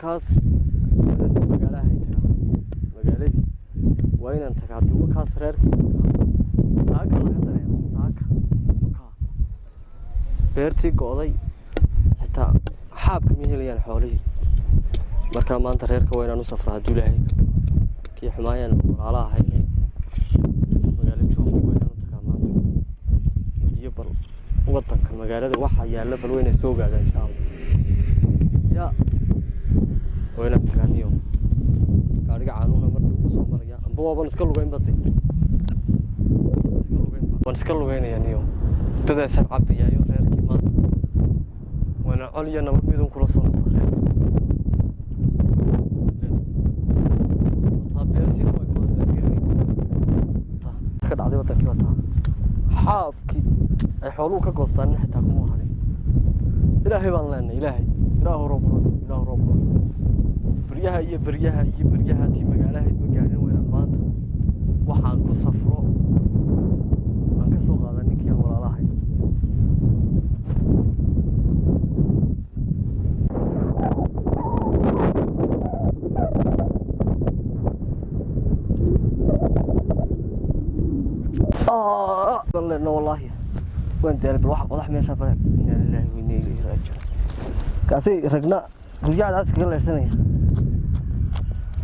halkaas magaalaha ay tagaa magaaladii waa inaan tagaa dib kaas reerkii saaka laga dareemo saaka beertii go'day xitaa xaabka ma helayaan xoolihii markaa maanta reerka waa inaan u safraa hadduu ilaahay kii xumaayaan walaalaha ahayn magaalo joogay waa inaan u tagaa maanta iyo bal wadanka magaalada waxa yaalla bal waa inay soo gaadhaan insha allah ya waa inaan tagaa niyo gaariga canuuna mar dhow soo maraya amba waaban iska lugayn baday waan iska lugaynayaa niyo dadaasan cabbayaayo reerkii maanta waana col iyo nabad midun kula soo noqda reerka dhacday wadankii wataa xaabkii ay xooluhu ka goostaan xitaa kuma harin ilaahay baan leenahay ilaahu roob baryaha tii magaalahayd ma gaadhin weynaan maanta waxaan ku safro aan ka soo qaadaa ninkii aan walaalahay no والله وين داري بالواحد واضح ماشي فاهم إنا لله وإنا إليه راجعون كاسي رجنا رجع العسكر كله سنة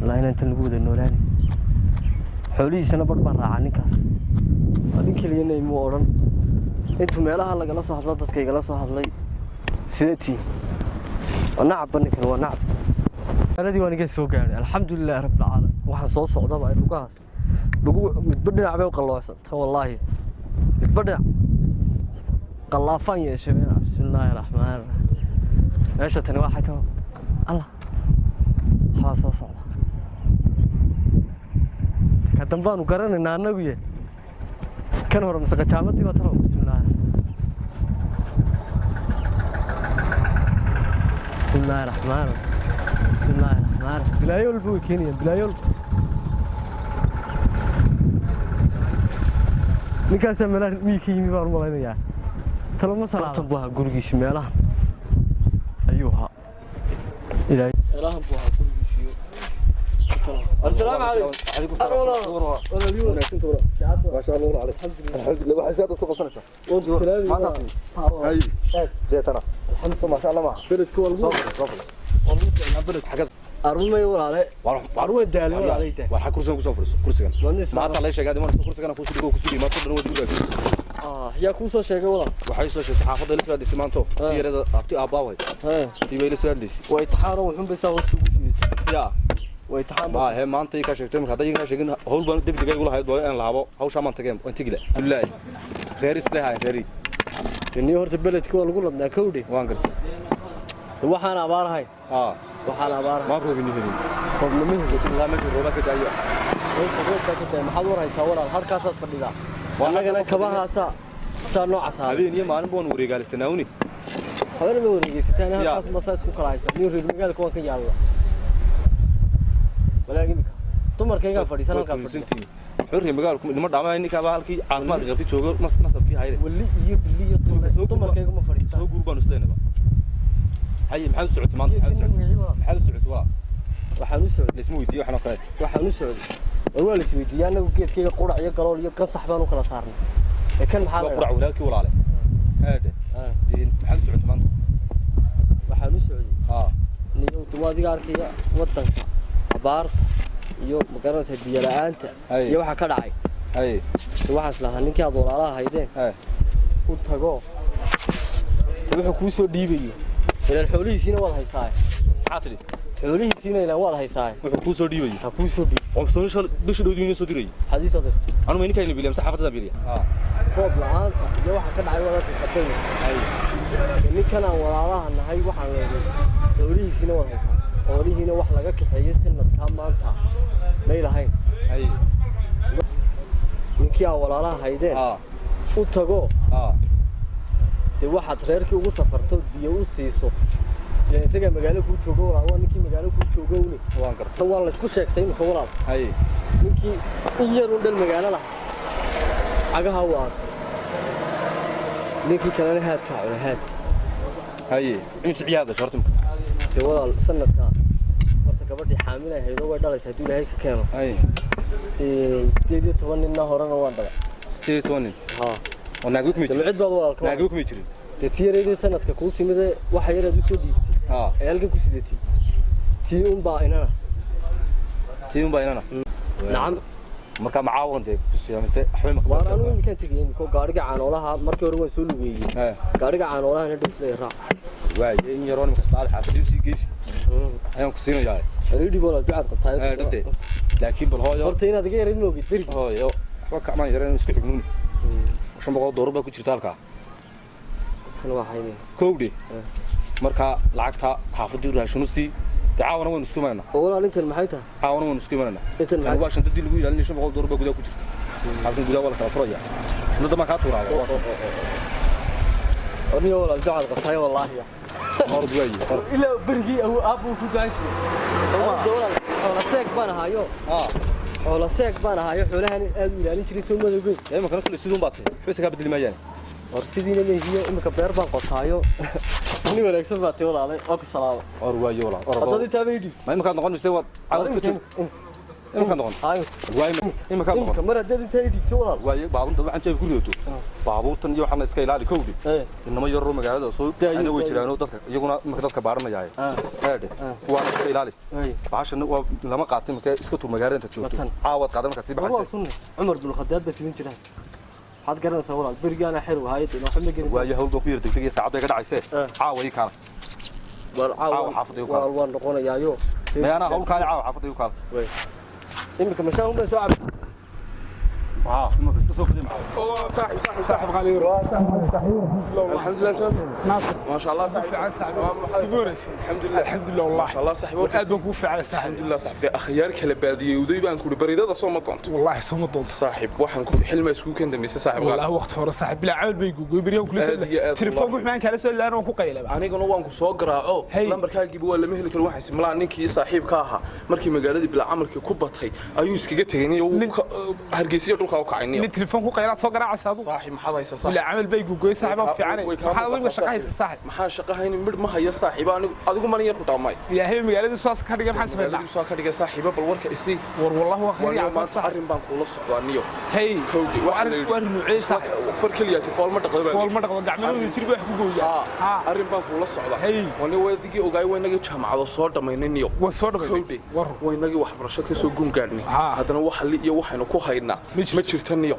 والله هنا أنت اللي بقول إنه لاني حولي سنة برضه عني كاس هذين كلينا يمورن أنتم مالها هلا جلسوا حضلات كي جلسوا حضلي سيتي ونعب بنك ونعب أنا دي وأنا جالس فوق يعني الحمد لله رب العالمين واحد صوص صعدة بقى لقاس لقوا متبدنا عبيه وقلوصت والله بدأ قلافان يا شباب بسم الله الرحمن الرحيم ايش تاني واحد هو الله خلاص وصل كتم بانو قرن ان النبي كان هو مسك جامتي وترى بسم الله بسم الله الرحمن الرحيم بسم الله الرحمن الرحيم بلا يلبو كينيا بلا يلبو ninkaas meelaha miikii yimi baan malaynayaa talama salaad baa gurigiisa meelaha ayuu ha ilaahay meelaha baa gurigiisa السلام عليكم عليكم السلام ولا اليوم انت ما شاء الله عليك الحمد لله waxay saad ku qasanaysaa ma taqaan hay ee tara الحمد لله ما شاء الله ما beledku walba والله beled xagad arumay walaale arumay daalay walaale waxa kursigan ku soo fariiso kursigan maanta la sheegay marka kursigan ku soo ma toddoba wadi yaa ku soo sheegay walaal waxay soo sheegay xaafadda la fadhiis maanto tiirada abti abaaway tiibay la soo hadlis way taxaaro wuxuu bisaa wasu gusiiyay ya way taxaan baa he maanta ka sheegtay marka hadii ka sheegin hawl baan degdeg ay u lahayd waa in laabo hawsha maanta game inta gila billahi reer isleeyahay reeri inii horta beledku waa lagu ladnaa kowdhi waan gartay waxaan abaarahay waxaan abaarahay ma roobin helin qodnimada la ma jiro ka daayo oo sababta ka tahay maxaad waraysaa walaal halkaas aad fadhidaa wanagana kabahaasa saano casaab habeen iyo maalin baan wareegaalsanaawni habeen ma wareegaysataan halkaas ma saas ku kala haysan nin reer magaalka waan ka yaabaa walaakin dumarkayga fadhiisan halkaas fadhiisantii xurri magaalku nima dhamaan ninka baa halkii caafimaad qabti joogo nasabkii hayre wali iyo biliyo dumarkayga ma fadhiistaan soo gurbaan isleena hay maxaad socod maanta maxaad socod waxaan u socday ismu weydiyo waxna kale waxaan u socday waa la isweydiiyay anagu geedkayga qurac iyo galool iyo kan saxbaan u kala saarnay ee kan maxaa qurac walaalkii walaale aade maxaad socod maanta waxaan u socday niyo dumaadiga arkaya wadanka abaarta iyo magaranaysa biyo la'aanta iyo waxa ka dhacay waxaas lahaa ninkii aad walaalaha haydeen u tago wuxuu ku soo dhiibayo ilaa xoolihiisina wada haysaa xaatri xoolihiisina ilaa wada haysaa wuxuu ku soo dhiibayo ha ku soo dhiib oo soo bisha dhoodiina soo diray hadii soo diray anu ma ninkayna bilaam saxaafada bilaam koob la'aanta iyo waxa ka dhacay wada sabtay ninkan aan walaalaha nahay waxaan leeyahay xoolihiisina wada haysaa xoolihiina wax laga kaxeeyo sanadka maanta leeyahay ninkii aan walaalaha haydeen u tago de waxaad reerkii ugu safarto biyo u siiso isaga magaalo ku joogo waa ninkii magaalo ku joogo waan garto waa la isku sheegtay in walaal ninkii iyar u dhal magaalo la agaha waas ninkii kalena haadka culahaad in ciyaada shortum de walaal sanadka gabadhii xaamil ahayd oo way dhalaysaa haduu ilaahay ka keeno ay 18 nin horena waan dhalay 18 nin ha wanaaguu kuma jirin jamcid baad walaalka wanaaguu kuma jirin tiyareedii sanadka ku timid waxa yar aad u soo dhiibtay ha ee halka ku sidatay tii un baa inana nacam marka macaawinta ku siyaamay axmed waan anu imkaan tagay ko gaariga caanoolaha markii hore waan soo lugeeyay gaariga caanoolaha inta dhisay raac waay in yaroon ka staal xaafadii si gees ayaan ku siinayaa reedi bola ducad qabtay laakiin bal hooyo horta inaad iga yarid moogid bari hooyo waxa ma yareen isku xignuun $500 baa ku jirta halka kana waa haynay koowdi marka lacagta xaafadii raashinu si تعاون وين نسكو معنا والله انت المحيطه تعاون وين نسكو معنا انت كان واش انت اللي يقول لي $500 gudaa ku jirta halkan gudaa wala kala furaya sida ma ka tuuraa أرني والله الجعل قطعي والله يا أرض جاي إلا برجي أو أبو كوجانش والله ساق بنا هايو والله ساق بنا هايو حولها أبي لا نشري سوما ذوقي يا ما كانوا كل السودان باطل بس كابد المجال ورسيدين اللي هي إمك بير بان قطعيو أني ولا أكسب باتي والله عليه أك السلام أرواي والله هذا تابعي ما يمكن نقول نسوي على فتو يمكن نقول أيوه واي يمكن نقول كمرة ده تابعي والله واي بابون طبعا أنت كله بابور تنجي وحنا سكيل على كودي إنما يجرو مجال صوت أنا ويشرانو تذكر يقولنا مكتبك بارنا جاي هذا وانا سكيل عليه بعشان لما قاعدين مكان اسكتوا مجال أنت تشوفه عاود قاعدين كتير بحس عمر بن الخطاب بس يمين جراه حد قرنا سوالف برجعنا حلو هاي تنا حنا جرنا واي هو دكتور تيجي ساعات كده عايزة عاوي كان عاو حافظ يوكال والله نقول يا يو ما أنا أقول كان عاو حافظ يوكال إنك مشاهم بس عب ما بس سوق دي معه صاحب غالي الحمد لله شباب ناصر ما شاء الله صاحب سيبورس الحمد لله والله ما شاء الله صاحب وأبوك وفي على صاحب الحمد لله صاحب أخيارك هالبادية ودي بان كل بريدة صوم طنط والله صوم طنط صاحب واحد كل حلم يسوق كندا ميس صاحب والله وقت فور صاحب بلا عول بيجو بريو كل سنة تلفون قف معك على سؤال أنا وكو قيلة أنا قلنا وانكو صقرا لما كان يجيبوا ولا مهلك الواحد سملا نيكي صاحب كاها مركي مقالدي بلا عمل كوبتي أيوس كي جتني هرجسية تلقى وقعني تلفون قيلات صقرا على صادو صاحب محضر صاحب لا عمل بيجو صاحب في عني محضر ضيق شقة صاحب محا شقة هين مر ما هي صاحب أنا أقول ما نيربط عماي يا هي مقالدي سواس كارجة محاسب الله سواس كارجة صاحب بالورك إسي والله هو خير يا ما تعرف بانك ولا صعبانيو هي كودي وارن عيسى فركلياتي فول ما تقدر فول ما تقدر دعمنا يصير بيحكوا أرين بانك ولا صعبة وأنا وادي أوجاي وينك جمع على صور ما يننيو وصور كودي وينك واحد برشة سوقون قارني هذا أنا واحد اللي يوحنا كوهينا ما تشرتنيو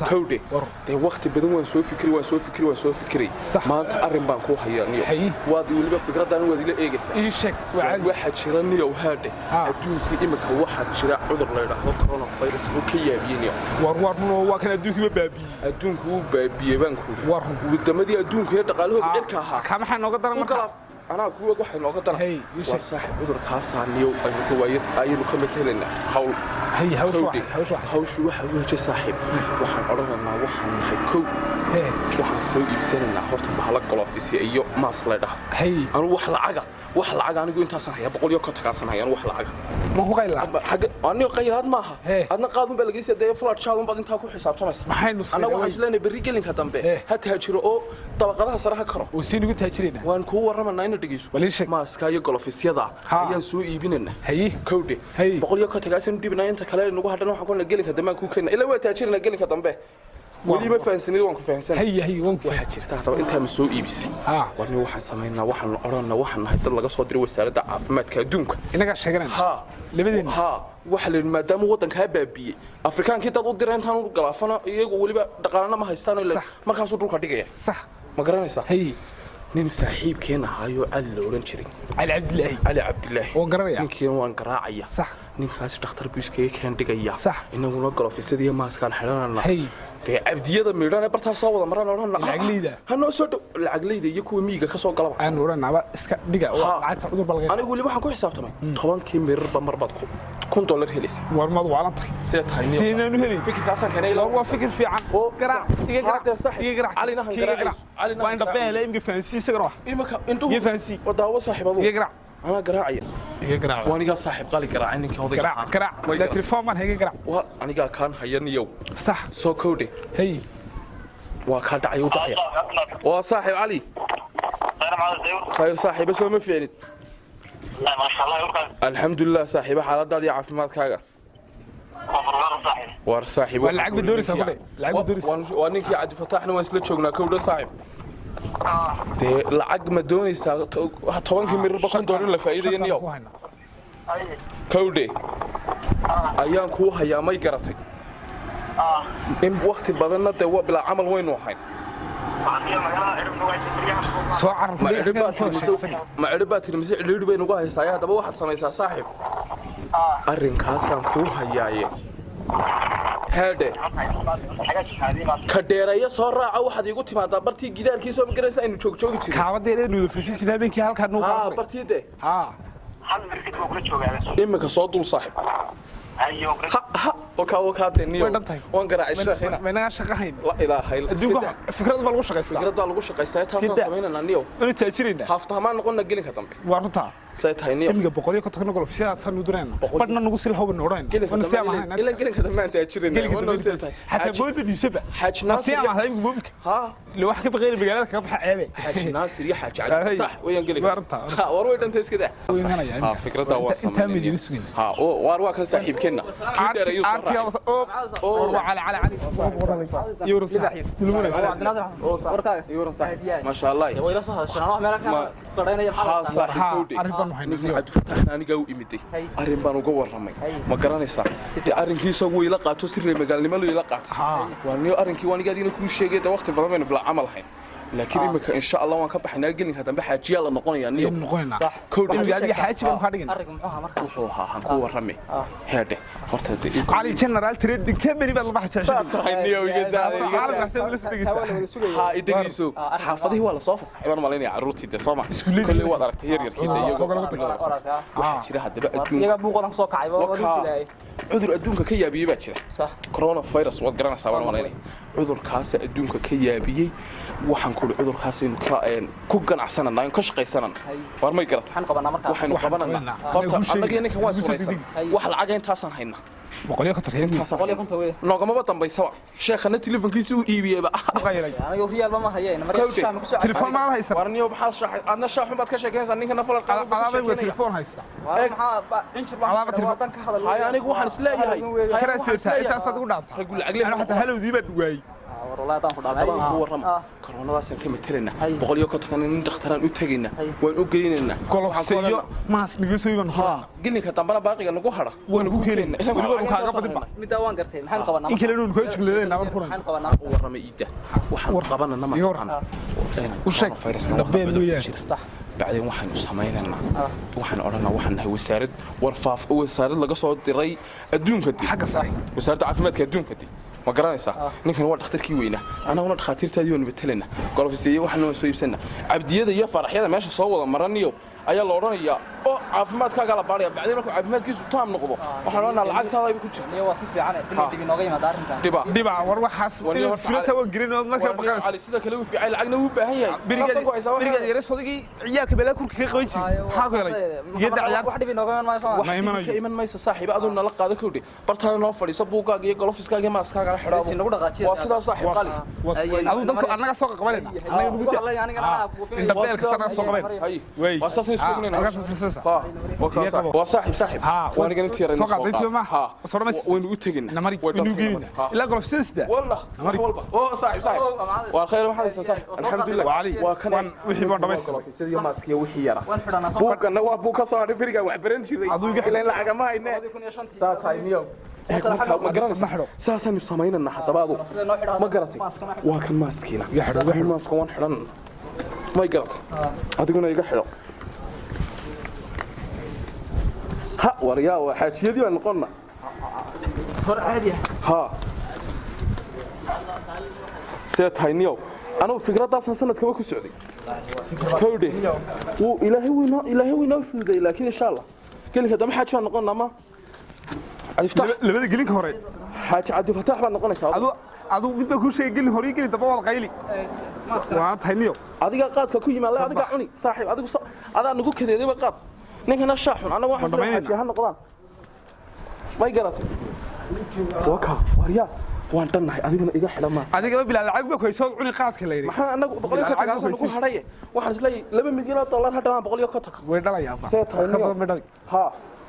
كودي ده وقت بدون وسوي فكري ما أنت أرين بانك كوهينيو وادي ولي فكرة أنا وادي لا إيجس إيشك واحد شرنيو هذا أدون في إمك واحد شراء عذر لا يراه كورونا فيروس وكيا بينيو وكان أدونك بابي أدونك هو بابي بانكو ودمدي أدونك هي تقاله بإركها كم حنا قدرنا مركب أنا أقول واحد نقدر هي صاحب عذر كاسانيو أي كوايت أي مكملين حول هي هوش واحد وجه صاحب waxaan oranaynaa waxaan nahay kow waxaan soo iibsanaynaa horta bahal qolofisi iyo maas la dhax anu wax lacag anigu intaas haya 100 ka sanayaan wax lacag ma ku qayla xaga anigu qaylaad maaha adna qaadun baa laga sii deeyo flat shadow bad inta ku xisaabtamaysa anagu waxaan isleeyahay berri gelinka dambe hatta jiro oo dabaqadaha saraha karo oo si nigu taajirina waan ku waramanaa in dhageyso maaska iyo qolofisiyada ayaan soo iibinayna kowdi 100 ka tagaasan dibnaa inta kale nagu hadhan waxaan ku gelinka dambe ku keenay ilaa waa taajirina gelinka dambe ولي ما فاهمني وانكو فاهمسن هي وانكو waxa jirta hadaba inta ma soo iibisay warni waxaan sameeynaa waxaan oranaa waxaan nahay dad laga soo diray wasaaradda caafimaadka adduunka inaga sheeganaa labadeen waxa la maadaama wadanka baabiye afrikaankii dad u diray intaan u galaafana iyagu waliba dhaqaalaha ma haystaan ilaa markaas uu dhulka dhigaya sax ma garanaysaa nin saaxiibkeena hayo Ali la oran jiray Ali Abdullaahi oo garanaya ninkiina waan garaacaya sax ninkaas dhakhtar biiskay keen dhigaya sax inaguna galofisadiya maaskan xidhanana abdiyada meedana barta soo wada marana orana lacagleyda hano soo lacagleyda iyo kuwa miiga ka soo galaba aan oranaba iska dhiga oo lacagta cudur balqay anigu wali waxaan ku xisaabtamay 10 mirba marbaad $1 helaysa war mad waalantay seenaanu helay fikirkaasan kanay waa fikir fiican oo garaac iga garaac calina han garaac waa inta beele imka fancy sagro imka intuu iga fancy wadaawo saaxiibadu iga garaac أنا قراعي قراع وأنا قاعد صاحب قالي قراع إنك هذا قراع لا تلفون من هيك قراع وأنا قاعد كان هيني يوم صح سو كودي هي وكان دعي وصاحب علي خير صاحب بس هو ما في ما شاء الله يرضى alxamdulilah saaxiiba xaaladaada iyo caafimaadkaaga war saaxiib waa lacag badoorisa ku dhig lacag badoorisa waa ninkii cabdi fataaxna waan isla joognaa kowdha saaxiib dee lacag ma doonaysaa 10 mirba $10 la faa'iideeyay kowdhe ayaan kuu hayaa may garatay in waqti badanna dee waa bilaa camal waynu ahayn soo carab ma ciribaa tirmise cidhiidhi baynu uga haysaa haddaba waxaad samaysaa saaxiib arrinkaasaan kuu hayaaye heedhe ka dheereeya soo raaca waxaad iigu timaadaa bartii gidaarkiisoo magaraysa aynu joogjoogi jirin kaabadeeda nuuda fasiisina habeenkii halkaa nuu haa bartii de iminka soo dul saaxiib waan garaacay sheekhina maynaga shaqahayn la ilaahay adduunka fikrad baa lagu shaqaystaa fikrad baa lagu shaqaystaa taasaan samaynanaa niyow anu taajirayna haaftahamaan noqonna gelinka dambe waa runtaa say tahay niyow imiga 150 gol ofisiyadaasaan u dirayna badhna nagu sil hawban odhan gelinka dambe aan taajirayna حتى بوبي بيسبع حاج ناصر ما هاي بوبك ها لو واحد كيف غير مقالك كبح عيبه حاج ناصر يا حاج عبد الفتاح وين قلك ها وروي انت اسكده ها فكرته واسمه ها واروا كان صاحب كنا كده يوسف على يورو صاحب يورو صاحب ما شاء الله ويلا صح شنو مالك قرينا ها صاحب اربان waxaan عبد الفتاح aniga u imid arin baan uga waramay ma garanaysaa arrinkiisa uu ila qaato sirri magaalnimo ila qaato waan arrinkii waan igaadina ku sheegay waqti badan baynu bila camal hayn laakiin imika insha Allah waan ka baxnaa gelinka dambe xaajiya la noqonaya niyo صح كود gaadiga xaajiga ma dhigin arrinka muxuu ahaa marka wuxuu ahaa ku waramay heede horta علي جنرال تريد كبري بad la baxay saatahay niyo iga daadayga ha idageyso xaafadii waa la soo fasaxay baan malaynaya caruurtii Sooma kulli waad aragtay yar yarkiida iyo jira hadaba iyaga buuqodan soo kacay cudur adduunka ka yaabiyay baa jira صح coronavirus waad garanaysaa baan malaynaya cudurkaas adduunka ka yaabiyay waxaan ku cudurkaas inuu ku ganacsanaa ka shaqaysanaa war may garat waxaan qabanaa markaa waxaan qabanaa horta annaga ninkan waa iswaraysan wax lacag intaasan hayna boqoliyo ka tareen noogama dambaysaba sheekhana telefonkiisa uu iibiyayba aniga riyaalba ma hayeen markaa shaam ku soo telefoon ma haysan warniyo maxaa shaaxay adna shaaxun baad ka sheekaysan ninkan falal qalaabay waa telefoon haysta maxaa injir baan wadan ka hadal hay anigu waxaan isleeyahay karaasaysa intaas aad ugu dhaantay ragul lacag leeyahay hatta halowdii baa dhugaay والله دان خدامay ku waram koronadaas ka metelina boqoliyo ka tagan in dhakhtaraan u tagayna waan u geynayna golofsiyo maas niga soo iban ha gelinka dambana baaqiga nagu hada waan ku keenayna waliba kaaga badin midda waan gartay maxaan qabanaa in kale inuu ku jigleeyna mar furan maxaan qabanaa u waramay iida waxaan qabanana ma u sheeg dabeen weeyaan صح بعدين waxaan u sameeynaa waxaan oranaa waxaan nahay wasaarad laga soo diray adduunka xagga sare wasaaradda caafimaadka adduunka ma garanaysaa ninkan waa dhakhtarkii weynaa anaguna dhakhaatiirtaadii waan betelena golofisiye waxaan soo iibsanaa cabdiyada iyo faraxyada meesha soo wada maraniyo ayaa la oranayaa oo caafimaadkaaga la baaraya bacdeen markuu caafimaadkiisu taam noqdo waxaan oranaa lacagtaada ay ku jirto waa si fiican dib inooga yimaada arrintan diba war waxaas fikrada waan gelin oo markaa baqaas ali sida kale uu fiicay lacagna uu baahan yahay biriga yar sodigi ciyaalka bela kurka ka qaban jiray maxaa ku helay iyada ciyaar wax dib inooga iman mayso wax iman mayso saaxiib aduu nala qaado kowdhe bartaada noo fadhiiso buugaaga iyo golofiskaaga iyo maaskaaga la xidhaabo nagu dhaqaajiyo waa sidaas saaxiib qali aduu dadku annaga soo qabanayna annaga nugu daa indhabeelka sana soo qaban way waa saas isku gnina waa saaxiib waan iga intii yaray soo qaadaytiyo ma soo dhamas waynu u tagin namari waynu geeyna ila golofsista والله oo saaxiib waa khayr waxa saaxiib alxamdulillah waa kan wixii baan dhameystay sidii maaskiya wixii yara buugana waa buug ka soo hadhay biriga wax baran jiray aduu iga ilaa lacag ma hayne saatay niyo ma garanaysaa saasaan sameynana hadabaadu ma garatay waa kan maaskiina iga xidho maaska waan xidhan ma garatay adiguna iga xidho ha wariyaa waa xaajiyadii baan noqonna hor caadi ha سيتهاي نيو أنا فكرة تاسع سنة كم أكو سعودي كودي إلهي وينا في ذي لكن إن شاء الله قال لك هذا ما حد شو نقولنا ما عرفت لبدي قليك هوري حاج عبد الفتاح ما نقولنا سعودي aduu mid ba ku sheegay hore gali daba wal qayli waa tahniyo adiga qaadka ku yimaad adiga cuni saaxiib adigu adaa nagu kadeeday qaad ninkana shaaxun anaga waxaan xaaji ha noqdaan may garatay waka wariya waan dhannahay adiguna iga xidha maas adiga bilaa lacag ba koysoo cuni qaadka leeyahay maxaa anagu boqol iyo ka tagaasan ku hadhay waxaan isleeyahay 2 milyan oo dollar hadda boqol iyo ka tag way dhalayaa ba see tahay badan ma dhalay ha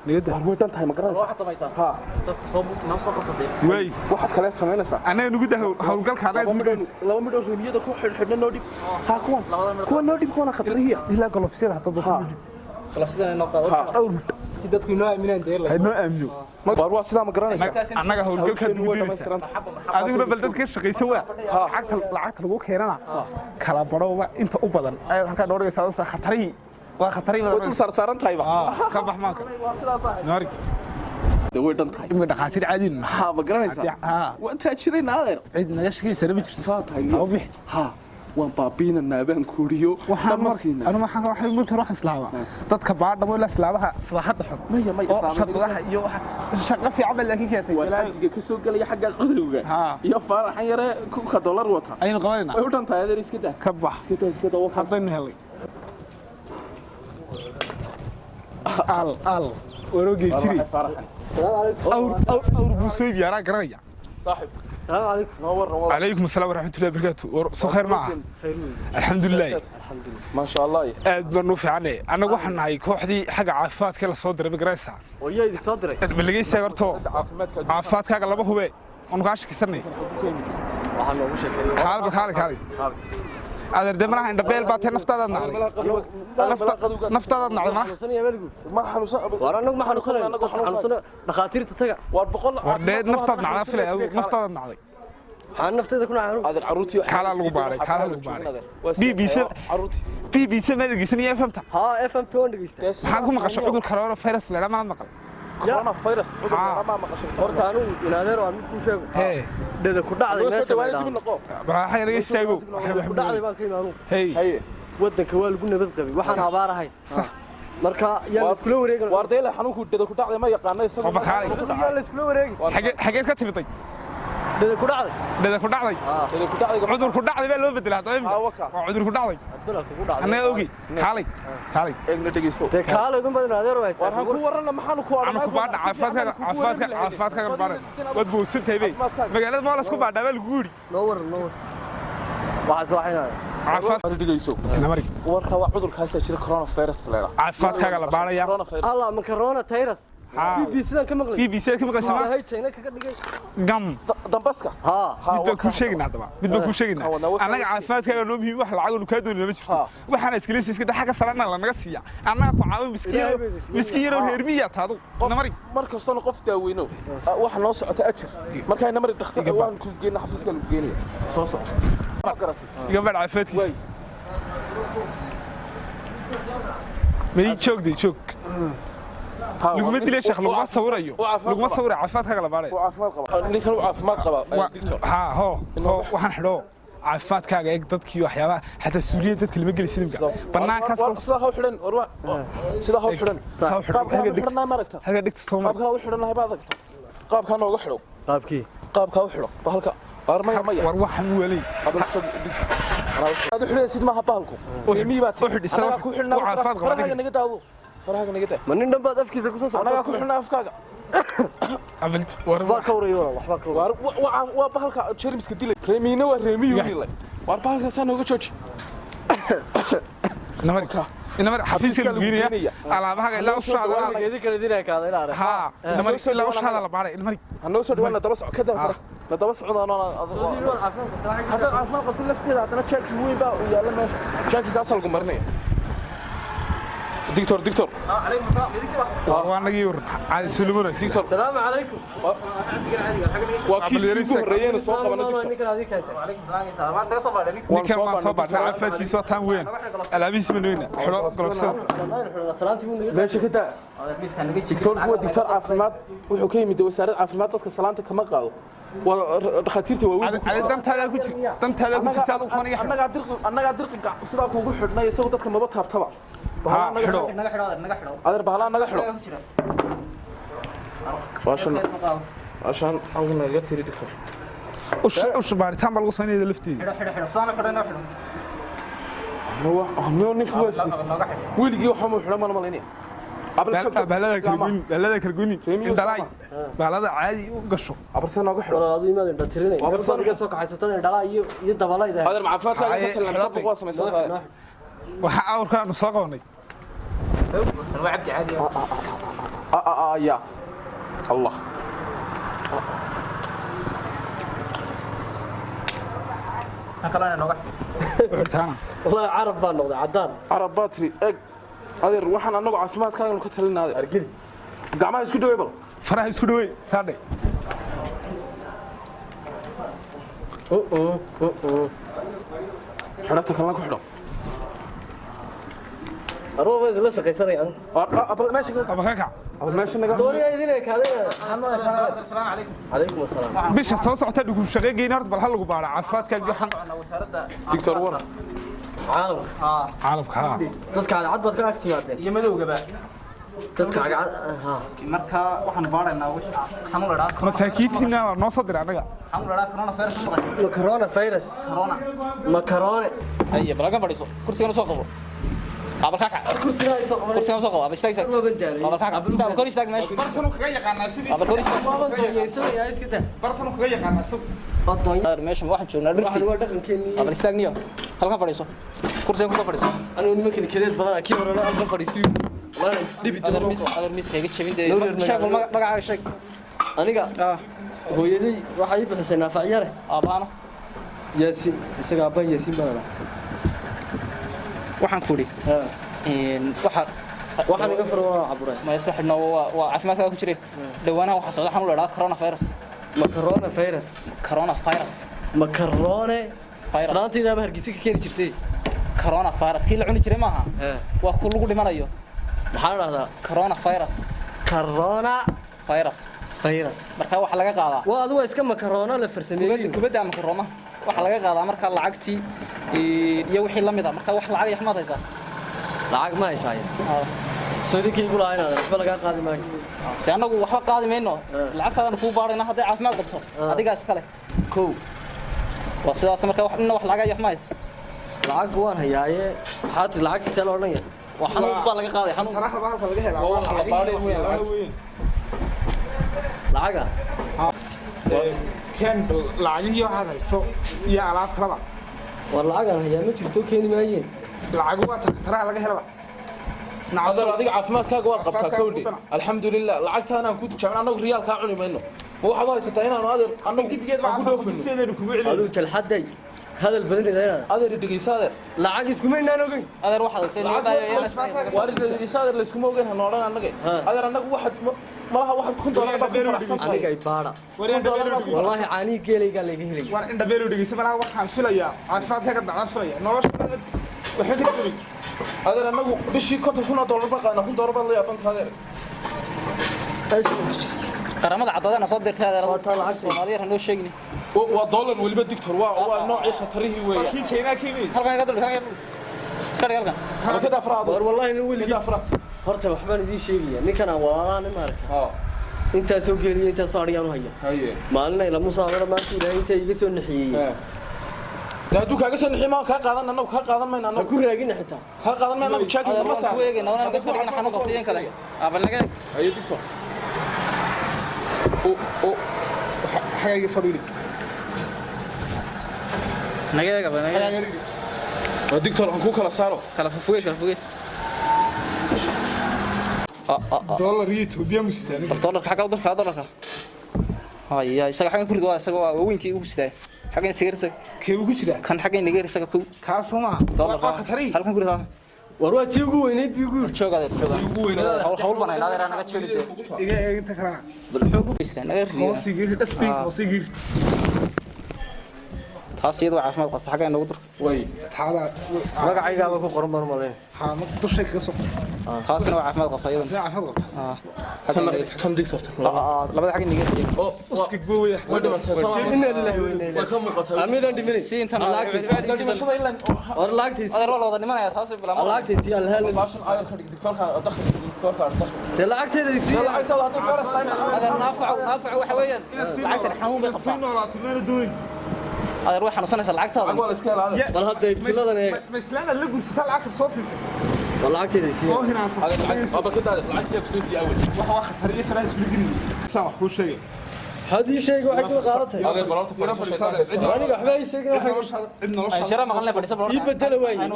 niyada way dhan tahay ma garanaysaa waxaad samaysaa ha dadka soo qabtay way waxaad kale samaynaysaa anaga nugu dahaw hawlgalka anaga laba midhow reemiyada ku xidhna noo dhib ha kuwan noo dhib kuwana khatriya ilaa golofsiyada hadda dadku qalafsidan inoo qaado si dadku inoo aaminaan deelay noo aamino war waa sidaa ma garanaysaa annaga hawlgalka nugu dilaysa adiguna bal dadka shaqaysan waa lacagta lagu keenana kala badhowba inta u badan ayaad halkaa noo dhigaysaa khatari waa khatari way dul saaran tahay ba ka bax maanka waa sidaas ah naari way dhan tahay imika dhaqaatiir caadi ha ma garanaysaa waa intaa jiray naadeer cid naga shaqaysan ma jirto saa tahay oo bix ha waan baabiina naabaan kuuriyo waxaan anu waxaan waxay marka wax islaama dadka baadha wala islaabaha sabaxada xun maya islaamada shaqadaha iyo shaqo fiican laakiin keentay walaaliga ka soo galaya xagga qadowga iyo faaraxan yare ka dollar wata aynu qabanayna way u dhan tahay adeer iska daa ka bax iska daa haddaynu helay al warogay jiri awr busooy yaara garaya صاحب السلام عليكم نور عليكم السلام ورحمه الله وبركاته سو خير معه الحمد لله ما شاء الله aad baan u fiicnay anagu waxaan nahay kooxdii xaga caafimaadka la soo diray Magaraysa oo yeedi soo diray balagaysta horto caafimaadkaaga laba hube oo ka shaqaysanay waxaan ugu sheekay xaalad adeer demaraha indhabeel baa tay naftaada nacday naftaada nacday ma xanuunsan waranagu ma xanuunsan dhaqaatiirta taga war boqol war naftaada nacday filay naftaada nacday waxaan nafteeda ku nacay adeer caruurtii kala lagu baaray BBC ma dhageysan iyo FMta ha FM toon dhageysta maxaad ku maqashay cudur corona virus leeyahay ma maqal corona virus cudur ma maqashay horta anu inaadeer waan mid ku sheego dada ku dhacday meesha waxay laga istaago ku dhacday baan ka imaanu hey wadanka waa lagu nabad qabay waxaan abaarahay sax marka yaa isku la wareegan wardeela xanuunku dada ku dhacday ma yaqaanay isagu yaa la isku la wareegay xageed ka timiday dada ku dhacday cudur ku dhacday baa loo bedelay hadda waa cudur ku dhacday ana ogi kaalay eegna dhageyso te kaalay dun badan adeer way war ku warana maxaan ku oranay ku baadha caafimaadka baadha wad boosantay bay magaalada ma la isku baadha baa lagu yiri no war waxa soo xinaa caafimaadka dhageyso namari warka waa cudurkaas jira corona virus leeyahay caafimaadkaaga la baaraya Allah ma corona virus BBC ka maqlay BBC ka maqlay sama hay China kaga dhigay gam dambaska midba ku sheegina anaga caafimaadkaaga noo muhiim wax lacag uu ka doonay ma jirto waxaan iskalees iska dhaxaga salana la naga siiya anaga ku caawin miskiin oo reermiya taadu namari markastoo qof daaweyno waxa noo socota ajir markay namari dhakhtar waan ku geeyna xafiiska lagu geeyay soo soco gabadh caafimaadkiisa mari joog لقمة دي ليش لقمة صوريو لقمة صوري عفات كذا باري عفات قبا نيكل عفات قبا ها هو waxaan xidho caafimaadkaaga eeg dadkii waxyaaba xataa suuliya dadka lama geli sidimka banaankaas sida haw xidhan warwa sida haw xidhan halka dhigta Soomaali qaabka u xidhanahay baad aragtaa qaabka nooga xidho qaabka u xidho halka armaya war waxan weelay aad u xidhaysid ma habalku mii baad u xidhisaa ku xidhnaa caafimaad qaba naga daado faraha naga daa ma nin dhanbaad afkiisa ku soo socdaa anaga ku xidhnaa afkaaga abalti war ka wariyo waxba ka waa bahalka jermiska dilay reemiina waa reemiyo dilay war bahalka san uga jooji inamar xafiiska lagu geeyay alaabaha ilaa u shaadana geedi kala dinay kaada ilaa arag ha inamar ilaa u shaadana la baaray inamar hanoo soo dhawaana daba socod ka daa la daba socodana hadda caafimaad qabto lafteeda hadana check weyn baa yaala meesha check kaas lagu marinaya دكتور عليكم السلام وانا جيور على سلمون دكتور السلام عليكم وكيل سوق ريان سوق قبنا دكتور نيكن هذيك انت وعليكم السلام ما انت صبر نيكن ما صبر تعرفت في صوت تام وين الابيس من وين حلو قرصه سلامتي من ليش كده دكتور هو دكتور عافماد wuxuu ka yimid wasaaradda caafimaadka salaanta kama qaado dhakhaatiirta waaweyn dantaada ku jirta annaga dirqiga sidaa kuugu xidhnay isagoo dadka maba taabtaba adeer bahalaa naga xidho عشان عاوزنا نغتير دكتور وش baaritaan baa lagu sameeyay lafteeda هو نيك واسي ويلغي waxa uu xidhan ma malaynay بلدك كرجوني دلاي بلد عادي وقشو abarsan ugu xidho walaal adu imaad indha tirinay Abarsan iga soo kaxaysatan indhala iyo dabalayda هذا المعفات لا يتكلم سبق واسمه waxa awrkaan soo qabanay الوعد عادي يا الله هكذا نوقع wixitaana والله عرب baan noqday cadaan عرب باتري اج adeer waxaan anagu caafimaadkaaga ka talinaaday argil gacmaha isku dhaweey bal faraha isku dhaweey saadhay xirafta kalena ku xidho arooba la shaqaysanayaan abal meesha abakaka meesha naga dooniya idin kaadina السلام عليكم عليكم السلام bisha soo socota dhugu shaqeeyeen horta bal hal lagu baara caafimaadkaaga waxaan وزارة دكتور ور caalam caalamka ha dadka cad baad ka agtimaadeen iyo madowga ba dadka cad ha marka waxaan baaraynaa wixii xanuun la dhaafo masaakiintiina waa noo soo diray anaga xanuun la dhaafo corona virus ma qabo macarona virus corona macarone ay balaga fadhiiso kursiga soo qabo qabal ka kursiga ay soo qabanay kursiga soo qabo istaag istaag ma bandaalay qabal ka istaag kor istaag meesha bartanu kaga yaqaanaa sidii qabal kor istaag ma bandooyeysanaya iska taa bartanu kaga yaqaanaa sub badoonya meesha waxaan joognaa waxaan dhirti waa dhaqankeennii qabal istaag niyo halka fadhiiso kursiga ku fadhiiso anigu nimankan kadeed badan kii horena aan ka fadhiisiyo wallahi dhibi adar mis heega jabin de sheeg magacaaga sheeg aniga hooyaday waxay bixisay naafacyare aabana yaasin isaga aabban yaasin baa waxaan ku dhig waxaan iga furo waa caburay ma isla xidhno waa caafimaadka ku jiray dhawaanaha waxa socda xanuun la dhaafo corona virus macarona virus corona virus macarone virus salaantiida ma hargeysa ka keeni jirtay corona virus kii la cuni jiray maaha waa ku lagu dhimanayo maxaa la dhahdaa corona virus corona virus virus marka waxa laga qaadaa waa adigu iska macarona la farsameeyay kubadda ama corona waxa laga qaadaa marka lacagtii iyo wixii la mid ah marka wax lacag yaxmaad haysa lacag ma haysaay soodikii igu lahayn waxba laga qaadi maayo te anagu waxba qaadi mayno lacagtaadana kuu baarayna hadday caafimaad qabto adigaa iskale kow waa sidaas marka wax inna wax lacag yaxma haysa lacag waan hayaaye waxaa tiri lacagta see la odhan yahay waa xanuun baa laga qaaday xanuun taraha halka laga helaa waa wax la baaray weyn lacaga kan lacagii waxaad hayso iyo alaab kalaba war lacagan hayaa ma jirto keeni maayeen lacag waa taraha laga helaba adar adiga caafimaadkaaga waa qabtaa kowdhi alxamdulilah lacagtaana aan ku tijaabin anagu riyaal kaa cuni mayno ma waxaad haysataa inaanu adeer anagu gidigeed baa caafimaadkiiseedanu kugu celin aduu jalxaday hadal badan idayna adeer dhegeysa adeer lacag iskuma inaan ogeyn adeer waxaad haysay loo daayo waa dhegeysa adeer layskuma ogeyn hana odhan annaga adeer anagu waxaad malaha waxaad kun doolar baad ku faraxsan tahay aniga ibaara wallahi caani geelayga laga helay waan indha beelu dhegeysa malaha waxaan filayaa caafimaadkaaga dacaan filaya nolosha waxa ka durin adeer anagu bishii $50,000 baan qaadnaa $1,000 baad la yaabantaa adeer qaramada cadadana soo dirtay adeer waa taa lacag Soomaaliya hanoo sheegni waa dollar waliba dictor waa noocii khatarihii weeyaa kii China kimi halkan iga dul halkan iska dhig halkan halka afraad war wallahi nin weli halka afraad horta waxbaan idin sheegaya ninkan aan walaalahan ma arag inta soo geeliyo inta soo ariyaan u haya haye maalin ay la musaabada maanta ilaahay inta iga soo nixiyay daadu kaaga soo nixii ma ka qaadan anagu ka qaadan mayna anagu ku raagin xitaa ka qaadan mayna anagu jaaki ma saa ku eegay nawana iska dhigna xanuun qabtay kale abal naga haye dictor xagayga soo dhigi naga eega bana waa dictor aan ku kala saaro kala fuge dollar iyo Ethiopia mustaan dollarka xaga dollarka haya isaga xagan kurid waa isaga waa weyinkii ugu siday xagan sigaarta keebu ku jira kan xagan nigeer isaga ku ka Soomaa dollarka khatari halkan kurid war waa tii ugu weyneyd bii ugu joogaade ugu weynaada hawl banay naga naga jeedisay iga inta kalena bal xoog u istaan naga riyo hoosigir dasbin hoosigir taas iyadoo caafimaad qabta xagan nagu dur way taada magacayga ku qoran baan maleen ha ma dushay kaga soo taasina waa caafimaad qabta iyadoo sida caafimaad qabta tan dictor labada xagan nigeer oo uskig booya inna lillahi wa inna ilayhi way ka muuqataa amidan dhimin si intan dhimashada ilaa war laagtiis adeer waa wada nimanaya taas bilaamo laagtiis yaa la helay baashan ayar ka dhig dictorka dictorka te lacagteeda si lacagtada hadii first time adeer naafac waxa weeyaan lacagtan xanuun bay qabtaa noolaatay meel dooni adeer waxa xanuunsanaysa lacagtaada waa la iska helaa bal hadda ibtiladan ee ma islaana la gursata lacagta soo siisay والله عكتي oo hinaansan aba ka daad lacagta ku soo sii awal waxa waa khatar iyo faraas ku gelin san wax ku sheegay هذه شيء واحد قالته adeer balanta fariiso أنا قاعد شيء cid nolosha shara maqan la fadhiisa baro يبدل وين aan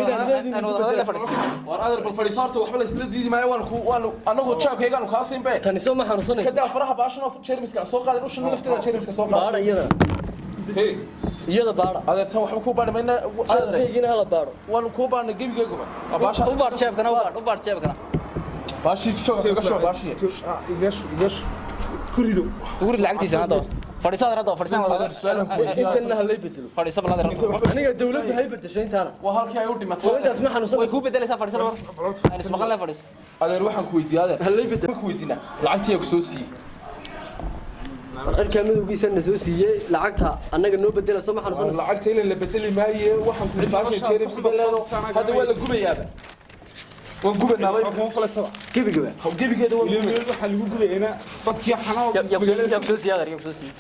wada la fadhiisa war adeer bal fariisaarta waxba la isla diidi maayo waan anagu jaabkaygaan ka siin baa كان يسمى حنصني kada faraha baashan oo jeermiska soo qaadan ushan lafteeda jeermiska soo بارا qaadan يدا hey يدا بارا adeer tan waxba ku baadhimayna شيء هلا بارا waan ku baadhnay gebigayguba baasha u baar jeebkana u baar jeebkana baashi joogay ka soo baashi igash kurido ugu lacagtiisa hada fadhiisada hada fadhiisada wada أنت إنها اللي بدلوا fadhiisa balada أنا دولتي هاي بدشين تانا waa halkii ay u dhimatay وأنت اسمع way حنصني ku bedelaysaa fadhiisada aan ismaqan la fadhiisa adeer waxaan ku weydiiyay adeer هلا بدل ku weydiina lacagtii ku soo siiyay الكلمة ذو كيسان نسوسية لعقتها أنا قلنا بدل سمع حنصني lacagta ilaa la bedeli maayo waxaan ku baashay jeermiska balaado hada waa la gubayaa waan gubanaa bay kuma falasada كيف يقول gebigeeda waa ilaa waxa lagu gubayna dadkii xanaa yabsuusi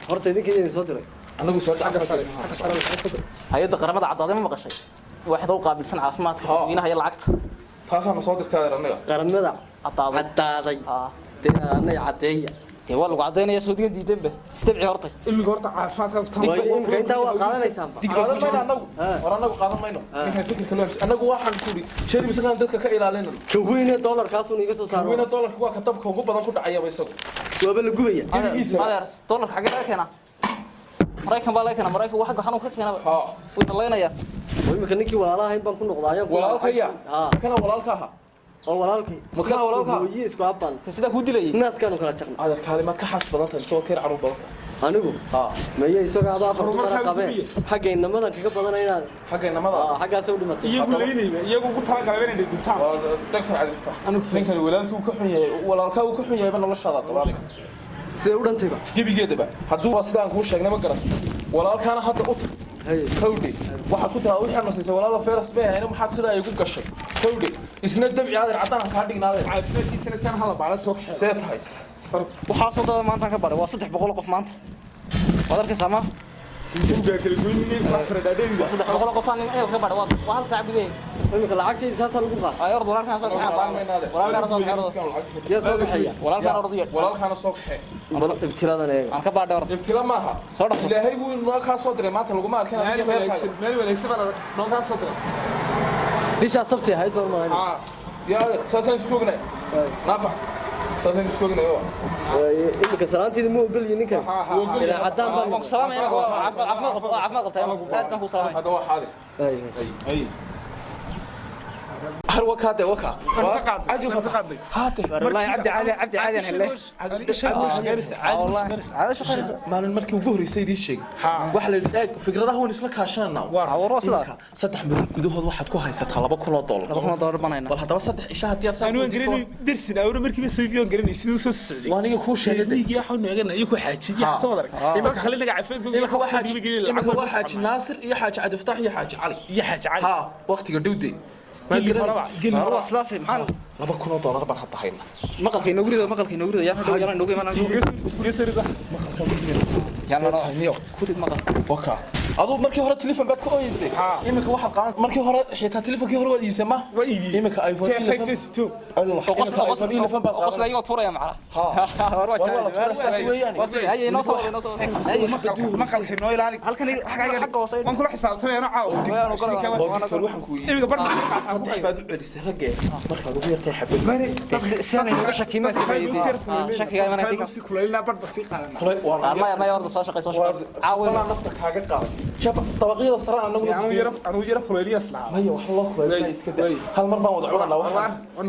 هرت هذيك اللي صدري anagu soo dhaca sare hay'adda qaramada cadaalad ma maqashay waxda u qaabilsan caafimaadka dadweynaha iyo lacagta taasana soo dirtay adeer anaga قرمنا cadaalad عدادي أنا عدية ee waa lagu cadeynaya Saudiga diidanba istabci hortay ilmiga horta caafimaadka وين أنت وقالنا يسامح qaadan mayno anagu war anagu qaadan mayno ninka fikirka loo anagu waxaan ku ri jeermiska kan dadka ka ilaalinayno كوين دولار كاسون يقصوا weyna صاروا dollarka waa ka tabka ugu badan ku dhacaya isagu وابل قوية adeer dollar xagee laga keenaa maraykan baa laga keenaa maraykan waxa xanuun ka keenaba ha way dalaynaya ويمكن نكي ولا هين بنكون نقضايا walaalkaya kana walaalka aha oo walaalkii Makana walaalka? hooyii isku abal sida ku dilayay naas kaanu kala jaqna adeer kaalimaad ka xas badan tahay soo keen carruur badan anigu maya isaga aba afar dumar qabeen xagay namadan kaga badanayna xagga inamada xagaas u dhimatay iyagu leeynayba iyagu ugu tala galay inay dhintaan waa doctor Ali Fatah ninkan walaalkii uu ka xun yahay walaalka uu ka xun yahay noloshaada tabaariga see u dhantayba gebigeedaba hadduu waa sidaan kuu sheegnay ma garan walaalkaana hadda u kawdhe waxaad ku tahay wixii nasiisay walaala feras bay ahayna maxaad sidaa ay ku gashay kawdhe isna dabci adeer caddaan kaa dhignaadeen caafimaadkiisana saan hala baala soo kaxay see tahay waxaa soo dada maanta ka baray waa 300 qof maanta wadarka sama siduu kala goynayeen afar dhaadheeriga 300 qof aan inay ka baray waa hal saac gudaheed imika lacagteedii saata lagu qaad ay ordo walaalkan soo kaxay walaalkan soo kaxay yaa soo baxaya walaalkan ordo walaalkaana soo kaxay ibtiladan eega aan ka baadhay ordo ibtila maaha soo dhaqso ilaahay buu noo kaa soo diray maanta laguma arkin meel wanaagsan noo kaa soo diray bisha sabti ahayd baan maahay yaa adeer saasaan isku ognay naafac saasaan isku ognay imika salaanteedi ma ogol yihiin ninkan ilaa caddaan baan waan salaamay caafimaad qabtay aad baan ku salaamay هذا هو حالي اي هل وكاده وكا عادي فتقاضي هاته والله عبد عادي هلا والله هذا شو خير مال الملكي ugu horeysay idin sheeg wax la dhaag fikradaha waan isla kaashanaa warwasada 3 bilood gudahood waxaad ku haysataa $200 $200 banayna bal hadaba 3 isha hadii aad saan anu garanay darsin awra markii soo fiican garanay sidoo soo socday waan iga ku sheegay niga waxa naagana iyo ku xaajiye soo wadag imaka kale naga caafimaadku imaka waxa xaaji naasir iyo xaaji Cabdi Fataax iyo xaaji Cali iyo xaaji cali ha waqtiga dhowday waa sidaas maxaan $200 baan hadda hayna maqalka inoo gurido yaan hadhow yaan inoo imaan niyo kurid maqal waka adoo markii hore telefoon baad ka ooyisay imika waxa qaan markii hore xitaa telefonkii hore waad iibsay ma waa iibi imika iPhone 5S2 Allah qosla iyaga tuuraya macala هاي نوصل maqalka noo ilaali halkan waan kula xisaabtamay ana caaw imiga bar baad u celisay ragee markaad ugu yartay xabad si aan inooga shakiima shakiga iman waxaan si kuleelina bar basi qaadana ma ordo soo shaqay caawin nafta kaaga qaad jab tabaqiyada sare anagu anu yara kuleeliya islaam maya wax loo kuleelina iska daa hal mar baan wada cunana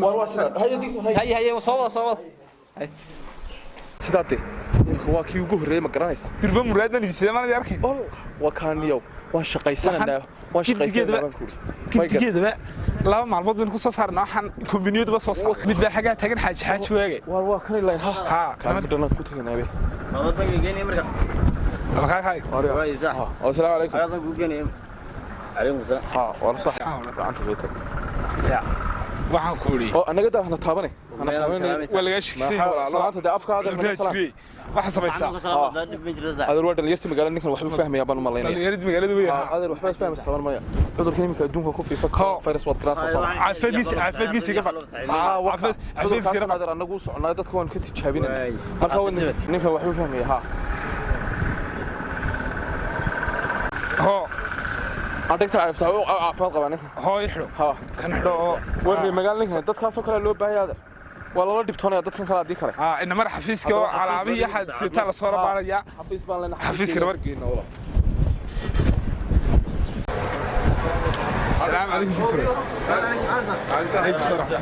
war waa sida هاي soo wada sidaate waa kii ugu horeeyay ma garanaysa dirba muraadan ibsada ma arkay waa kaaniyow waan shaqaysanaa kigeedaba laba maalmood in ku soo saarna waxaan kombiniyadba soo saar mid baa xagaa tagan xaaji waagay waa kan ilaa ha kan dhanad ku taganaabe nabadda geeyay marka markaa hay assalaamu alaykum ayaan ku geeyay alaykum salaam ha waa sax gacanta weeyta waxaan ku uri oo anaga daahna taabane ولا ايش كسي maanta de afkaada waxa samaysaa adeer waa dhalinyarta magaalada ninkan waxba fahmaya baan u malaynaya dhalinyarada magaalada weyn adeer waxba fahmaysaa baan maya cudurka iminka adduunka ku fiifa virus wad kala soo caafadkiisa ka fad caafadkiisa ka adeer anagu soconaa dadka waan ka tijaabinay marka ninkan waxba fahmaya ha ho adagta caafimaad qabaa ninkan ho ixdo ha kan xidho warri magaalada ninkan dadkaas oo kale loo baahayaa ولا دبتونيا dadkan kala adii kale in mar xafiiska oo calaabihi xad sita la soo rabaanaya xafiis baan leenahay xafiiska markiina wala السلام عليكم دكتور عليكم السلام ورحمه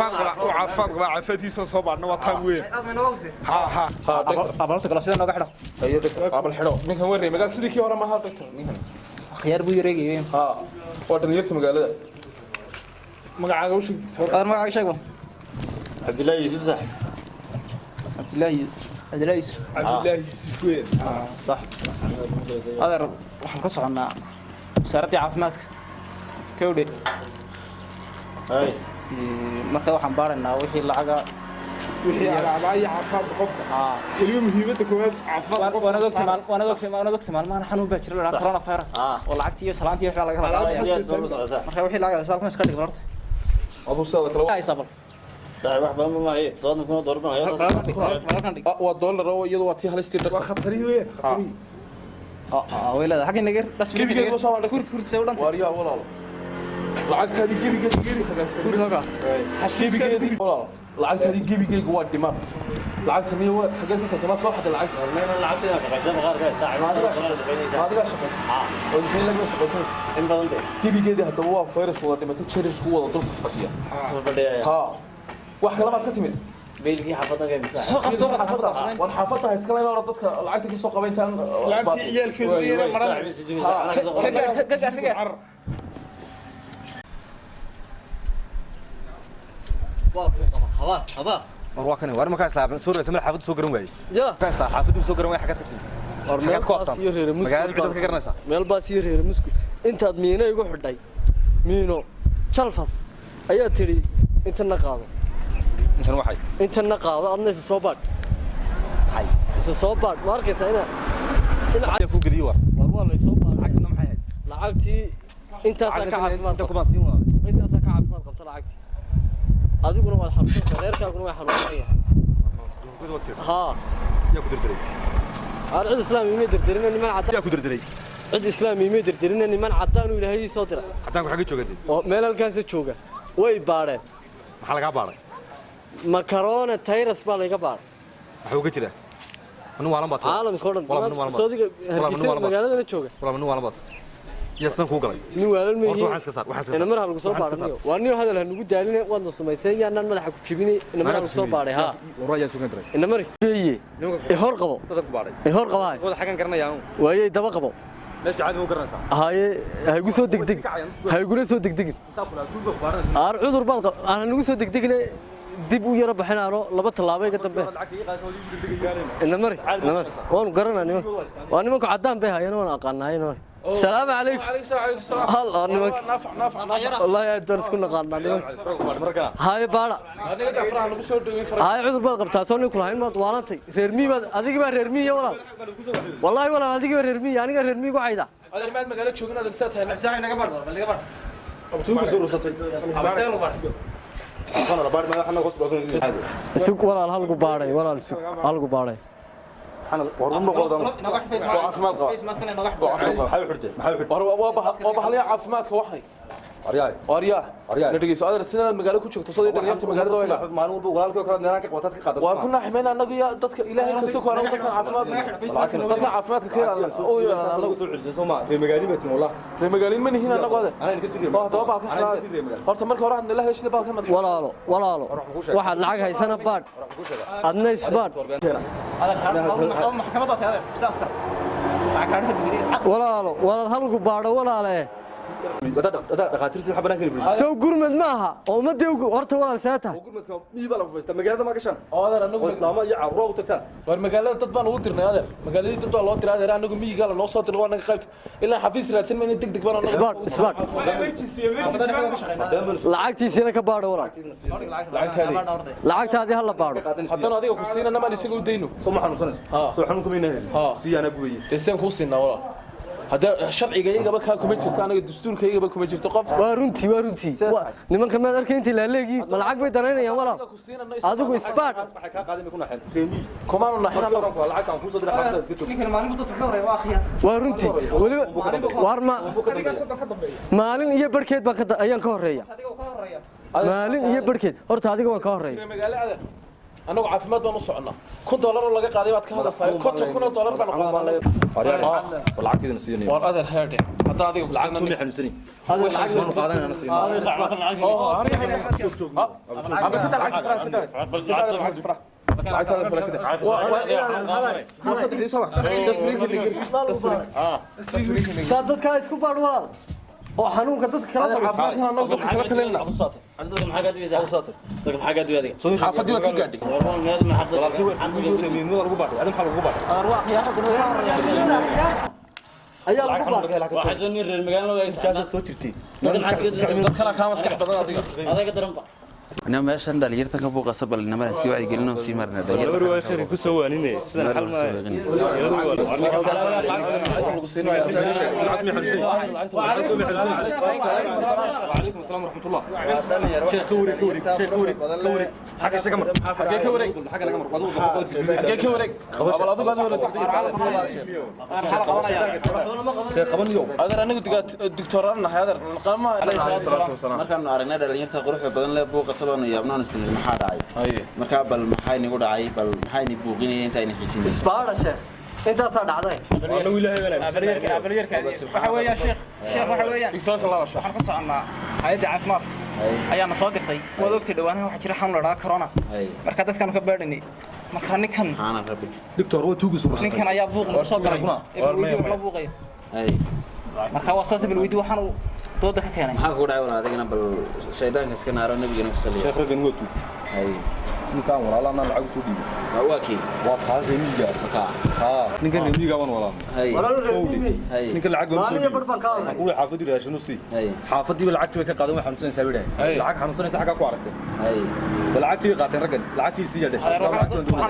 الله وعافاك عافاتيسو soo baadna waa tan weyn ha abalta kala sidoo naga xidho ayo abal xidho ninkan warri magaal sidii kii hore ma aha doctor ninkan khiyaar buu yareeyay ha waa dhalinyarta magaalada magacaaga u sheeg doctor magacaaga sheeg Abdullahi Yusuf صح Abdullahi Yusuf weyn صح adeer waxaan ka soconaa wasaaradda caafimaadka kowde ay marka waxaan baaraynaa wixii lacaga wixii alaabaya caafimaadka qofka waliba muhiimadda koowaad caafimaadka waana ogtay maalmahan xanuun baa jira la corona virus oo lacagtii iyo salaantii waxa laga hadlayaa marka wixii lacaga salka iska dhig marta adu sida kale ay sabal صاحب واحد ما هي صادنا كنا ضربنا هي waa dollar oo iyadu waa tii halistii waa khatari weyn khatari weylada xaqi nagar bas gebigeed soo wada kurti soo dhan wariya walaal lacagtaadi gebigeed khagaagsan xashibigeedi walaal lacagtaadi gebigeed waa dhiman lacagta miyo waa xageed ka tama soo xaday lacagta meena lacagta shaqaysan qaar ka saaciid adiga shaqaysan oo inta laga shaqaysan in badan tahay gebigeed hadda waa virus wada dhimatay jeeris ku wada dul fadhiya ha wax kala baad ka timid beelkii xaafadda ka imisa soo qad war xaafadda iska leeyahay dadka lacagta ka soo qabayntaan islaantii ciyaalkeedu weeyna maran haba war kan war ma ka islaam soo reesay xaafadda soo garan waayay ya ka islaam xaafaddu soo garan waayay xagad ka timid war meel baas iyo reer musku magaalada bidad ka garanaysa meel baas iyo reer musku intaad miino igu xidhay miino jalfas ayaa tiri inta na qaado intan waxay inta na qaado adna soo baad hay soo baad ma arkaysa in ku galiyo war la soo baad lacagtuna maxay ahayd lacagtii intaas ka caafimaad inta kuma siin walaal intaas ka caafimaad qabta lacagtii adiguna waad xanuunsan reerkaaguna way xanuunsanaya ha yaa ku dirdiray cid islaami ma dirdirina niman cadaan yaa ku dirdiray cid islaami ma dirdirina niman cadaan uu ilaahay soo diray cadaan ku xagee joogay oo meel halkaas jooga way baareen maxaa laga baaray ma corona virus baa laga baaray waxa uga jira anu waalan baad caalamka oo dhan Saadiga hargeysa magaalada jooga wala anu waalan baad yasan ku galay nin waalan ma yihiin waxaan iska saar waxaan iska ina mar lagu soo baaranayo waa nin hadal nagu daalinay wada sameeyay yaanaan madaxa ku jibinay ina mar lagu soo baaray ha waraya sugan diray ina mar ee hor qabo dadka ku baaray ee hor qabaa wada xagan garanayaan waayay daba qabo meesha caadi u garanaysa haye hay gu soo degdeg hay guna soo degdegin aar cudur baan aan nagu soo degdegnay dib u yara baxinaano laba talaabay ka dambe ina mari waan garanaa waa nimanku cadaan bay hayeen waan aqaanaayeen السلام عليكم هلا نمك والله يا دورس كنا قالنا نمك هاي بارا هاي عذر باد قبطا سو نين كلهين ما دوالantay reermi baad adiga baa reermi ya walaal wallahi walaal adiga baa reermi aniga reermi ku cayda adeer maad magaalo joogin adeer saatahay saacay naga bar tuugu soo rusatay waxaan la baar ma waxaan qof baa isku walaal halku baaray walaal isku halku baaray waxaan warun ma qodan naga face mask caafimaad qaba face mask naga maxay xurtay maxay xurtay waa bahaliya caafimaadka waxay aryaa la dhageyso adeer sidaan magaalo ku joogto soo dhalinyarta magaalada way maalin walba walaalkoo kala neeraan ka qotad ka qaado waa kuna ximeen anagu ya dadka ilaahay ka soo kooro dadka caafimaadka ka yeelan oo yeelan anagu soo xilsay Soomaa magaalada batin wallah magaalada ma nihiin anagu adeer ana ka sidii oo daba baa ka xiraad horta marka hore hadna ilaahay shida baa ka mad walaalo waxaad lacag haysana baad adna isbaad maxkamadda taade saaska walaal halku baadho walaale dhaqaatiirtii waxa banaan ka fadhiyo soo gurmad maaha oo ummadii horta walaal saata gurmadka miiba la fadhiista magaalada ma gashan adeer anagu islaama iyo carruur u tagtaan war magaalada dad baan ugu dirnay adeer magaaladii dad baa loo diray adeer anagu miyiga la noo soo diray waa naga qaybta ilaa xafiis raadsan mayna degdeg baan anagu isbaad lacagtiisina ka baadho walaal lacagtaadii hal la baadho haddana adiga ku siinana maan isaga u dayno soo ma xanuunsanayso soo xanuunka mayna siyaana gubayay isaan ku siinaa walaal هذا الشرع يجيبك كا كوميتشر أنا الدستور كي يجيبك كوميتشر تقف وارنتي نمان كمان أركين تلا لقي ملعب بيتنا يا ولا هذا هو إسبات كمان نحن وارنتي وارما مالين هي بركيت بكت أيام كهرية مالين هي بركيت أرت هذه هو كهرية أنا عافمات بنصعنا كنت دولار ولا جا قاعدين بعد هذا صاير كنت دولار بنقول والعكس إذا نسيني وهذا الهيرد حتى هذه العكس اللي حنسيني هذا العكس قاعدين أنا نسيني هذا صادت كايس كبار ولا oo xanuunka dadka kala fadhiyo annagu dadka kala taleenna عندهم حاجات ويدا عوساطك عندهم حاجات ويدا xaafadii waa ka gaadhay والله هذا ما حد أرواح يا أخي أيام كبار واحد زميل المكان لو يسكت توترتي هذا حاجات dad kala ka maskax badan adiga هذا قدر ينفع أنا ماشان دليرتك كبو قصب إنما السيوع يجيلنا وسيمرنا دلير هو خير كسوانينه سنة حل ما وعليكم السلام ورحمة الله شيخ كوري حاجة شكمر حاجة كوري حاجة لكمر حاجة كوري قبل أدوك هذا ولا تقدر قبل يوم هذا أنا قلت الدكتور أنا هذا القام markaan aragnay dhalinyarta quruxda badan leh buu qasabano yaabnaan isla maxaa dhacay marka bal maxay nigu dhacay bal maxay ni buuqinay inta ay xiisin isbaara sheekh inta saa dhacday أنا ولا بريرك waxa weeyaa sheekh waxa weeyaa دكتورك الله شاء waxaan ka soconaa hay'adda caafimaadka ayaana soo dirtay wada ogtay dhawaanaha waxa jira xanuun la dhaca corona marka dadkan ka baadhinay marka ninkan ana rabbi دكتور هو توجس ninkan ayaa buuq nagu soo galay wax la buuqayo marka waa saas bil weydi waxaan dooda ka keenay maxaa ku dhacay walaal adigana bal shaydaanka iska naaro nabigana ku saliyo شيخ رجل نوتو ninkaan walaalana lacag soo dhiibay waa kii waa taasay miyiga ninkan miyiga waan walaalna ninkan lacag baan soo dhiibay kuwa xaafadii raashin u sii xaafadii lacagtii way ka qaadan waxaan xanuunsanaysaa wiilay lacag xanuunsanaysa xaga ku aragtay lacagtii qaateen raggan lacagtii sii yadhay waxaan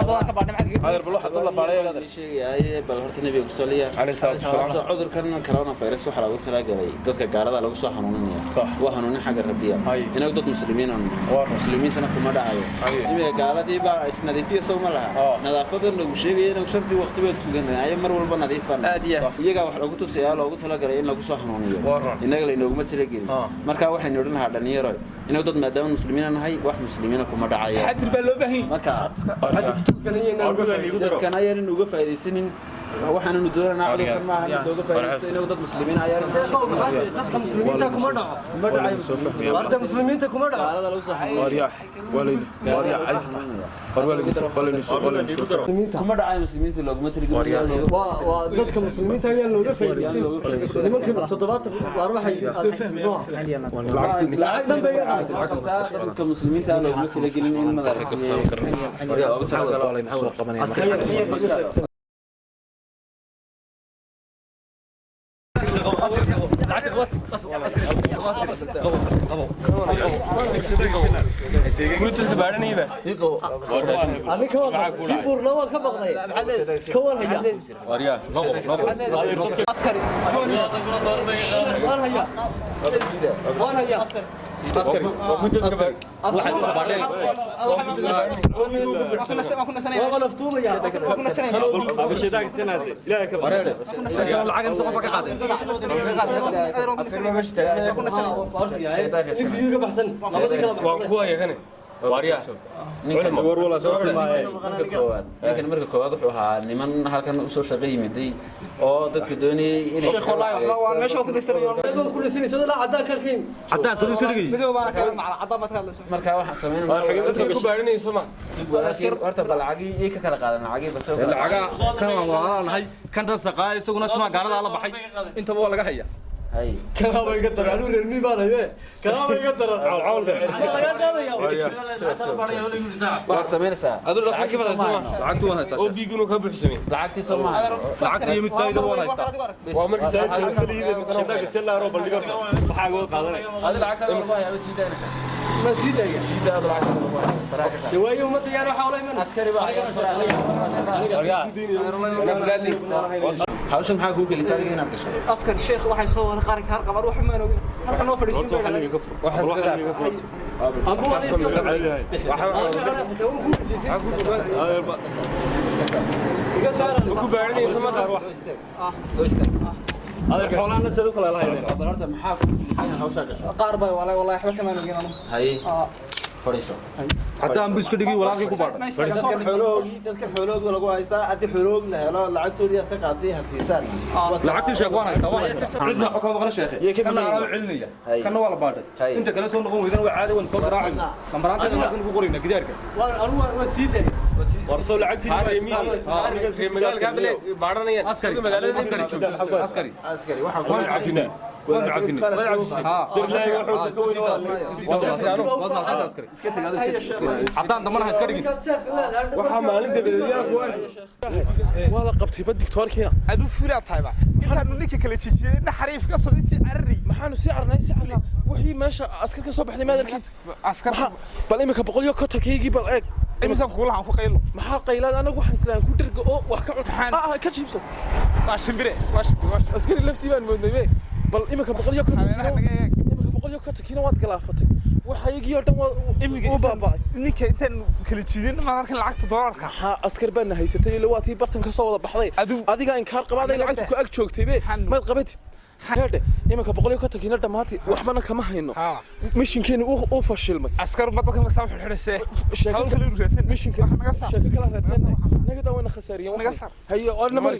dooda ka baadhnay هذا بلوح حط الله بالي هذا sheegay bal horta nabiga ku saliyo عليه الصلاة والسلام cudurkan corona virus waxa lagu soo galay dadka gaarada lagu soo xanuuninayo waa xanuunin xagga rabbiya inay dad muslimiin ah muslimiintana kuma dhacayo imiga gaaladii baa isnadiifiyo soo ma laha nadaafada lagu sheegay inuu shantii waqti bay tuganayay mar walba nadiifan iyaga wax lagu tusayaa loogu talagalay in lagu soo xanuuniyo inaga la inoogu matalagelin marka waxay noodhan lahaa dhalinyaro inuu dad maadaama muslimiin nahay wax muslimiina kuma dhacayo حد بالله بهي marka dadkan ayaan uga faa'iideysanin waxaanu dooranaa cudurkan ma aha uga faa'iideysto inuu dad muslimiin ayaan dadka muslimiinta kuma dhaco warda muslimiinta kuma dhaco gaalada lagu soo xanuuniyo واريح عايز kuma dhacayo muslimiinta looguma talagelin waa dadka muslimiinta ayaa looga faa'iideeyay nimanka toddobaad war waxay lacag dan bay dadka muslimiinta looguma talagelin in madaxda كنت تبارني به أنا كمان كيبور نوع كبقني كمان هيا وريا عسكري وين هيا وين هيا عسكري وكنت تبارني كنا سنه والله نفتوم يا كنا سنه مش ذاك السنة لا كبر العقل مسقف قاعدين كنا سنه انت يجي بحسن وكوا يا كان وريا ninkan marka koowaad wuxuu ahaa niman halkan u soo shaqeeyay oo dadka doonayay inay sheekh wallahi waa meesha ku dhisanayo كل سنة سودا لا عدان كركين حتى سودي سرقي midoo baan ka macna cadaan baad ka hadlayso marka waxa sameynaa حاجة كبارني سما horta balacagi ay ka kala qaadan lacagi bas lacaga kan waan walaalahay kan rasaqay isaguna tuma gaalada la baxay intaba waa laga haya هاي كلام يقدر قالوا لي المي بان ايه كلام يقدر عول ده واحد سمين ساعة هذول لعقتي ما سمع lacagtu waan haystaa oo biigunu ka bixsameen لعقتي سمع lacagta iyo mid saayida waan haystaa waa markii saayid kaliya shaqada sella roo bandhigo waxa uga qaadanay هذا العقد والله يا سيدنا ما سيدايا سيدنا هذا العقد والله فراك دوايه وما ديانو حوالي من عسكري بقى هاوش maxaa ku kali faadiga inaad gasho askar sheekh waxay soo wada qaari kar qabar wax ma oogin halka noo fadhiisin baa xalliga ka fur waxa xalliga ka fur ابو علي ku baarinaysa ma dar wax soo istaag هذا xoolaana sidoo kale la hayaa barta maxaa ku kali hawsha qaar bay wallahi wax ma oogin anu hay fadhiiso haddii aan iska dhigi walaalkii ku baadhay dadka xoolooga lagu haystaa haddii xooloog la helo lacagtoodii ka qaaday hadsiisaan lacagtii sheekh waan haystaa waan haystaa cidna xukuma maqla sheekhay kana aan celinaya kana waa la baadhay inta kale soo noqon weydana waa caadi waan soo garaacayna lambaranta halkan ku qorayna gidaarka waa siidaya warso lacagtii reer magaalka bale baaranayaan askari askari askari waxa waan cafinaa waan cafinaa ha dirnaaga wuxuu ka weynaa iska tagad iska haddaan damanaha iska dhigin waxa maalinta bedeliyada ku wala qabtay bad diktoorkiina adu furaa tayba intaanu ninka kala jijiyay xariif ka soo si carri maxaanu si carnay si carnay wixii meesha askar ka soo baxday maadalkii askar bal imika boqoliyo ka takeeyay bal eeg imisa ku lahan ku qaylo maxaa qaylaad anagu waxaan islaan ku dirga oo wax ka cunxaan ka jiibsan waa shimbire waa askari laftii baan moodnay bal imika boqoliyo ka takeeyay imika boqoliyo ka takeeyay waad galaafatay waxaygiyo dhan u baabay ninka intaan kala jidin ma markan lacagta doolarka ha askar baan haysatay ilaa waatii bartan ka soo wada baxday adiga in kaar qabaaday lacagta ku ag joogtay be ma qabatid hada imika boqoliyo ka takeeyay dhamaatay waxbana kama hayno mishinkeena uu fashilmay askar badalka ma soo xidhisay sheeko kale u raadsan mishinka naga saar sheeko kale raadsan naga daawayna khasaariyan naga saar hayo oo namar